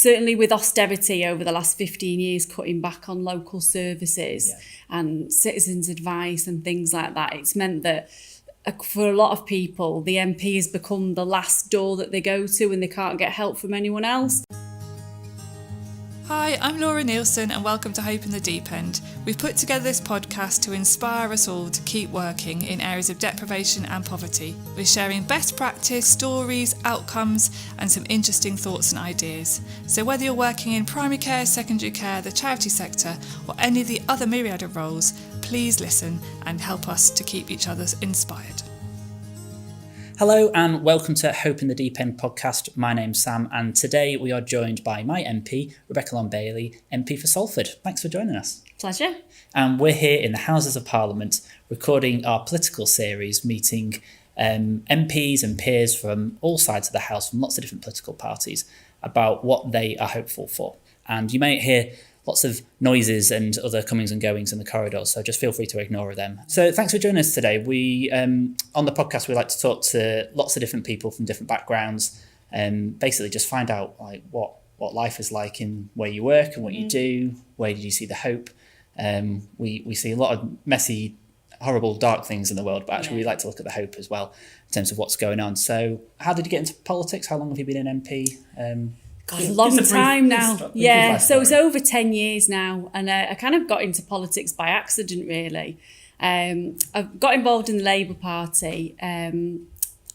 certainly with austerity over the last 15 years, cutting back on local services and citizens' advice and things like that, it's meant that for a lot of people, the MP has become the last door that they go to and they can't get help from anyone else. Hi, I'm Laura Nielsen and welcome to Hope in the Deep End. We've put together this podcast to inspire us all to keep working in areas of deprivation and poverty. We're sharing best practice, stories, outcomes and some interesting thoughts and ideas. So whether you're working in primary care, secondary care, the charity sector or any of the other myriad of roles, please listen and help us to keep each other inspired. Hello and welcome to Hope in the Deep End podcast. My name's Sam and today we are joined by my MP, Rebecca Long-Bailey, MP for Salford. Thanks for joining us. Pleasure. And we're here in the Houses of Parliament recording our political series, meeting MPs and peers from all sides of the House, from lots of different political parties, about what they are hopeful for. And you might hear lots of noises and other comings and goings in the corridors, so just feel free to ignore them. So thanks for joining us today. We on the podcast, we like to talk to lots of different people from different backgrounds and basically just find out like what life is like in where you work and what you do, where did you see the hope. We see a lot of messy, horrible, dark things in the world, but actually we like to look at the hope as well in terms of what's going on. So how did you get into politics? How long have you been an MP? God, a long time now. So it's over 10 years now. And I kind of got into politics by accident, really. I got involved in the Labour Party and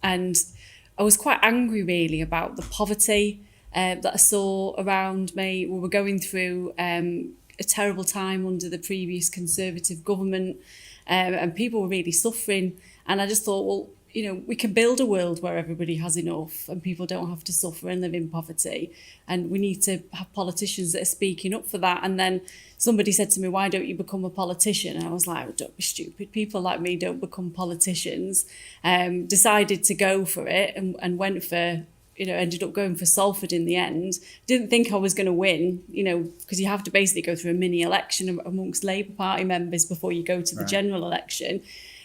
I was quite angry, really, about the poverty that I saw around me. We were going through a terrible time under the previous Conservative government and people were really suffering. And I just thought, well, you know, we can build a world where everybody has enough and people don't have to suffer and live in poverty. And we need to have politicians that are speaking up for that. And then somebody said to me, why don't you become a politician? And I was like, don't be stupid. People like me don't become politicians. Decided to go for it and went for, you know, ended up going for Salford in the end. Didn't think I was going to win, you know, because you have to basically go through a mini election amongst Labour Party members before you go to the general election.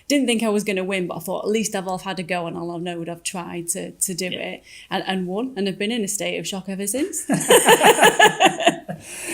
Didn't think I was going to win, but I thought at least I've had a go and I'll know that I've tried to do it and won. And I've been in a state of shock ever since.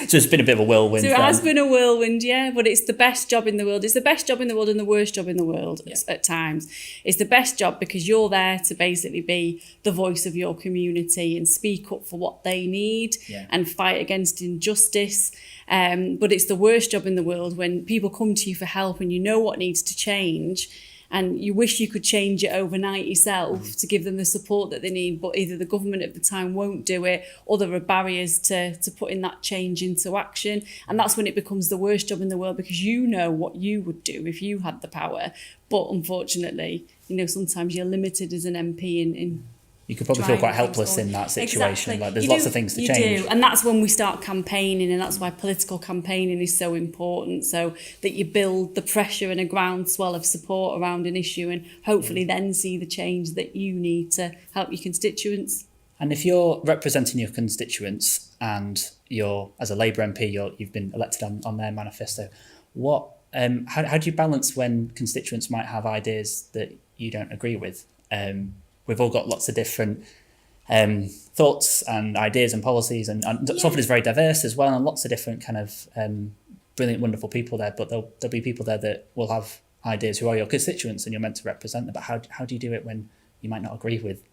So it's been a bit of a whirlwind. So it has been a whirlwind, yeah, but it's the best job in the world. It's the best job in the world and the worst job in the world at times. It's the best job because you're there to basically be the voice of your community and speak up for what they need and fight against injustice. But it's the worst job in the world when people come to you for help and you know what needs to change and you wish you could change it overnight yourself to give them the support that they need, but either the government at the time won't do it or there are barriers to putting that change into action. And that's when it becomes the worst job in the world because you know what you would do if you had the power. But unfortunately, you know, sometimes you're limited as an MP in you could probably feel quite helpless in that situation. Exactly. Like there's lots of things to change. You do, and that's when we start campaigning, and that's why political campaigning is so important, so that you build the pressure and a groundswell of support around an issue and hopefully then see the change that you need to help your constituents. And if you're representing your constituents and you're, as a Labour MP, you've been elected on their manifesto, how do you balance when constituents might have ideas that you don't agree with? We've all got lots of different thoughts and ideas and policies, and Salford is very diverse as well, and lots of different kind of brilliant, wonderful people there. But there'll be people there that will have ideas who are your constituents, and you're meant to represent them. But how do you do it when you might not agree with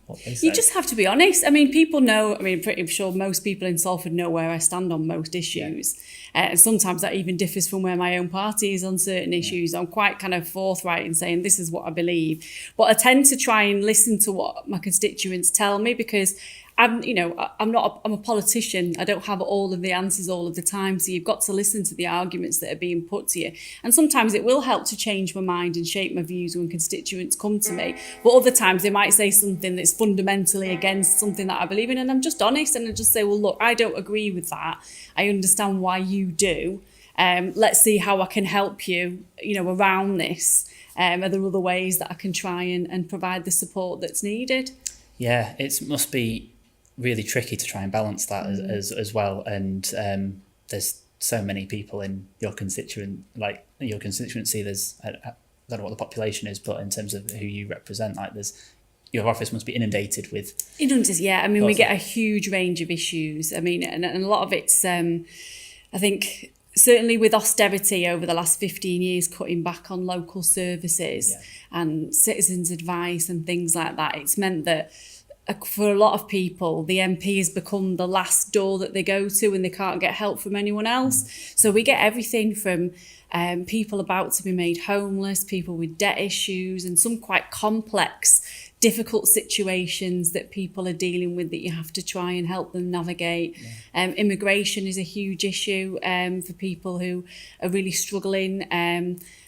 what they say? You just have to be honest. I mean, people know. I mean, pretty sure most people in Salford know where I stand on most issues. And sometimes that even differs from where my own party is on certain issues. I'm quite kind of forthright in saying this is what I believe. But I tend to try and listen to what my constituents tell me because I'm a politician. I don't have all of the answers all of the time. So you've got to listen to the arguments that are being put to you. And sometimes it will help to change my mind and shape my views when constituents come to me. But other times they might say something that's fundamentally against something that I believe in. And I'm just honest and I just say, well, look, I don't agree with that. I understand why you do. Let's see how I can help you, around this. Are there other ways that I can try and provide the support that's needed? Yeah, it must be really tricky to try and balance that as well. And there's so many people in your constituency. There's I don't know what the population is, but in terms of who you represent, like there's your office must be inundated with. Yeah. I mean, we get a huge range of issues. I mean, and a lot of it's, I think, certainly with austerity over the last 15 years, cutting back on local services and citizens' advice and things like that, it's meant that for a lot of people, the MP has become the last door that they go to and they can't get help from anyone else. So we get everything from people about to be made homeless, people with debt issues, and some quite complex, difficult situations that people are dealing with that you have to try and help them navigate. Immigration is a huge issue for people who are really struggling.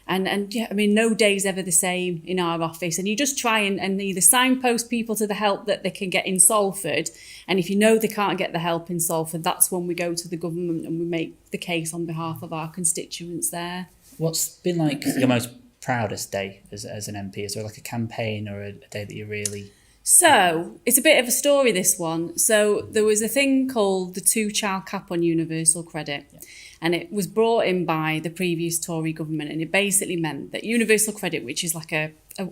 And yeah, I mean, no day's ever the same in our office. And you just try and either signpost people to the help that they can get in Salford. And if you know they can't get the help in Salford, that's when we go to the government and we make the case on behalf of our constituents there. What's been like your most proudest day as an MP? Is there like a campaign or a day that you really... So it's a bit of a story, this one. So there was a thing called the 2-child cap on universal credit. And it was brought in by the previous Tory government. And it basically meant that universal credit, which is like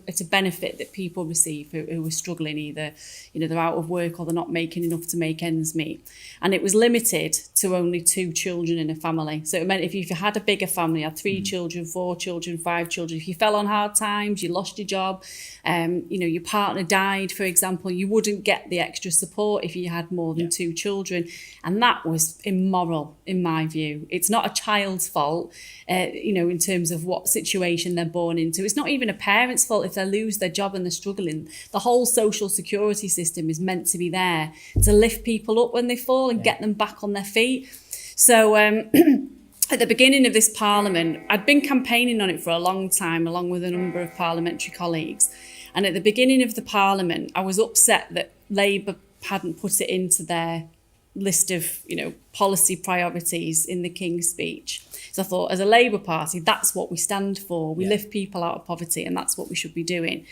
it's a benefit that people receive who are struggling, either, they're out of work or they're not making enough to make ends meet. And it was limited to only 2 children in a family. So it meant if you had a bigger family, had 3 children, 4 children, 5 children, if you fell on hard times, you lost your job, your partner died, for example, you wouldn't get the extra support if you had more than 2 children. And that was immoral, in my view. It's not a child's fault, in terms of what situation they're born into. It's not even a parent's fault if they lose their job and they're struggling. The whole social security system is meant to be there to lift people up when they fall and get them back on their feet. So at the beginning of this parliament, I'd been campaigning on it for a long time, along with a number of parliamentary colleagues. And at the beginning of the parliament, I was upset that Labour hadn't put it into their list of, policy priorities in the King's speech. So I thought, as a Labour Party, that's what we stand for. We lift people out of poverty, and that's what we should be doing.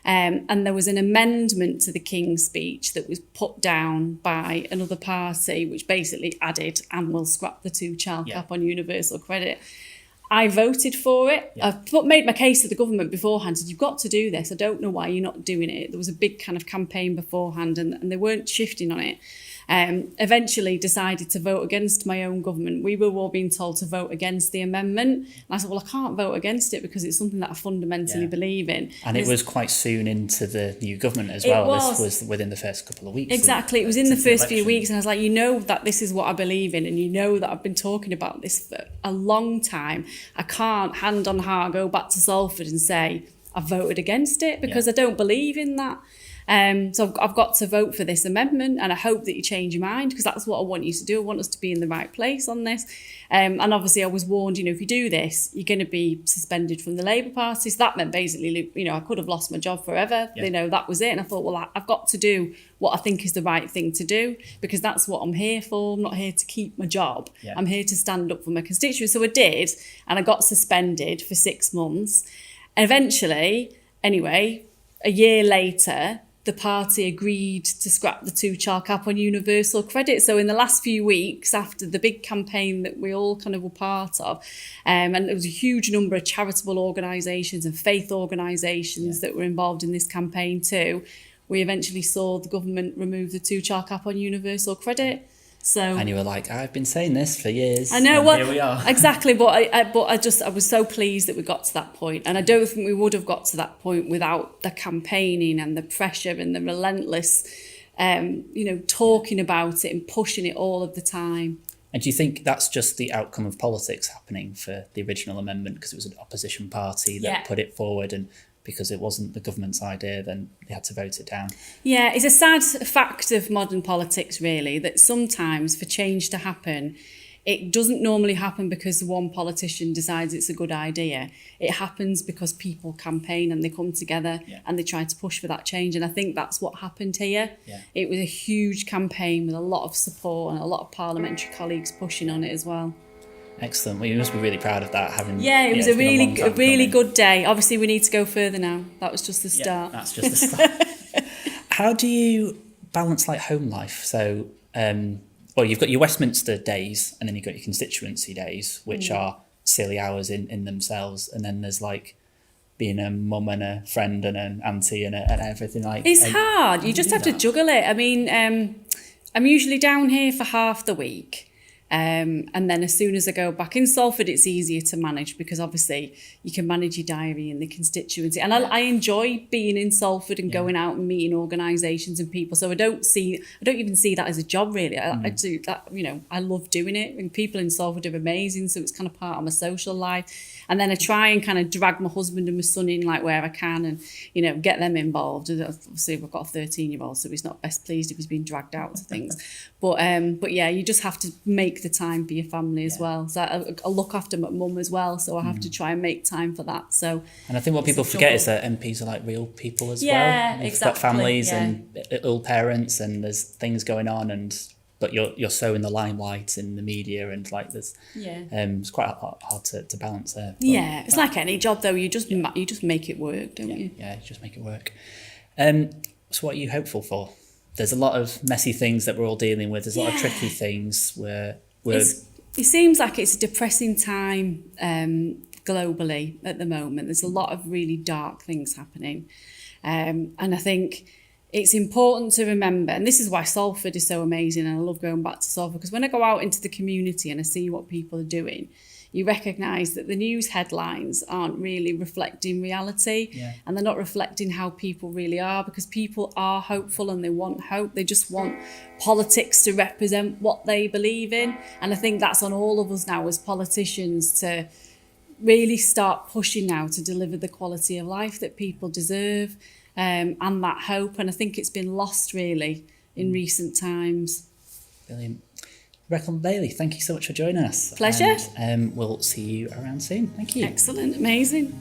And there was an amendment to the King's speech that was put down by another party, which basically added, and will scrap the 2-child cap on universal credit. I voted for it. I've made my case to the government beforehand, said, you've got to do this. I don't know why you're not doing it. There was a big kind of campaign beforehand and they weren't shifting on it. Eventually decided to vote against my own government. We were all being told to vote against the amendment. And I said, well, I can't vote against it because it's something that I fundamentally believe in. And it was quite soon into the new government as well. This was within the first couple of weeks. Exactly. It was in the first few weeks. And I was like, that this is what I believe in. And that I've been talking about this for a long time. I can't, hand on heart, go back to Salford and say, I voted against it because I don't believe in that. So I've got to vote for this amendment, and I hope that you change your mind, because that's what I want you to do. I want us to be in the right place on this. And obviously I was warned, if you do this, you're going to be suspended from the Labour Party. So that meant basically, I could have lost my job forever. That was it. And I thought, well, I've got to do what I think is the right thing to do, because that's what I'm here for. I'm not here to keep my job. I'm here to stand up for my constituents. So I did, and I got suspended for 6 months. And eventually, anyway, a year later, the party agreed to scrap the 2-child cap on universal credit. So in the last few weeks, after the big campaign that we all kind of were part of, and there was a huge number of charitable organisations and faith organisations that were involved in this campaign too, we eventually saw the government remove the 2-child cap on universal credit. And you were like, I've been saying this for years. I know. Well, here we are. Exactly. But I was so pleased that we got to that point. And I don't think we would have got to that point without the campaigning and the pressure and the relentless, talking about it and pushing it all of the time. And do you think that's just the outcome of politics happening for the original amendment, because it was an opposition party that put it forward, and because it wasn't the government's idea, then they had to vote it down? Yeah, it's a sad fact of modern politics, really, that sometimes for change to happen, it doesn't normally happen because one politician decides it's a good idea. It happens because people campaign and they come together and they try to push for that change. And I think that's what happened here. It was a huge campaign with a lot of support and a lot of parliamentary colleagues pushing on it as well. Excellent. Well, you must be really proud of that. It was a really good day. Obviously, we need to go further now. That was just the start. That's just the start. How do you balance home life? So, you've got your Westminster days, and then you've got your constituency days, which are silly hours in themselves, and then there's being a mum and a friend and an auntie and everything like. It's hard. You just have to juggle it. I mean, I'm usually down here for half the week. And then as soon as I go back in Salford, it's easier to manage because obviously you can manage your diary and the constituency. And I enjoy being in Salford and going out and meeting organisations and people. So I don't even see that as a job really. I do that, I love doing it. And people in Salford are amazing. So it's kind of part of my social life. And then I try and kind of drag my husband and my son in like where I can and, get them involved. And obviously I've got a 13-year-old, so he's not best pleased if he's being dragged out to things. But yeah, you just have to make the time for your family as well. So I look after my mum as well, so I have to try and make time for that. So, and I think what people forget is that MPs are like real people as well. Yeah, You've exactly. got families and ill parents, and there's things going on, but you're so in the limelight in the media, and like there's it's quite hard to balance there. But, it's like any job though. You just make it work, don't you? Yeah, you just make it work. So what are you hopeful for? There's a lot of messy things that we're all dealing with. There's a lot of tricky things where it seems like it's a depressing time globally at the moment. There's a lot of really dark things happening. And I think it's important to remember, and this is why Salford is so amazing, and I love going back to Salford, because when I go out into the community and I see what people are doing, you recognise that the news headlines aren't really reflecting reality, and they're not reflecting how people really are, because people are hopeful and they want hope. They just want politics to represent what they believe in. And I think that's on all of us now as politicians to really start pushing now to deliver the quality of life that people deserve, and that hope. And I think it's been lost really in recent times. Brilliant. Rebecca Bailey, thank you so much for joining us. Pleasure. And we'll see you around soon. Thank you. Excellent. Amazing.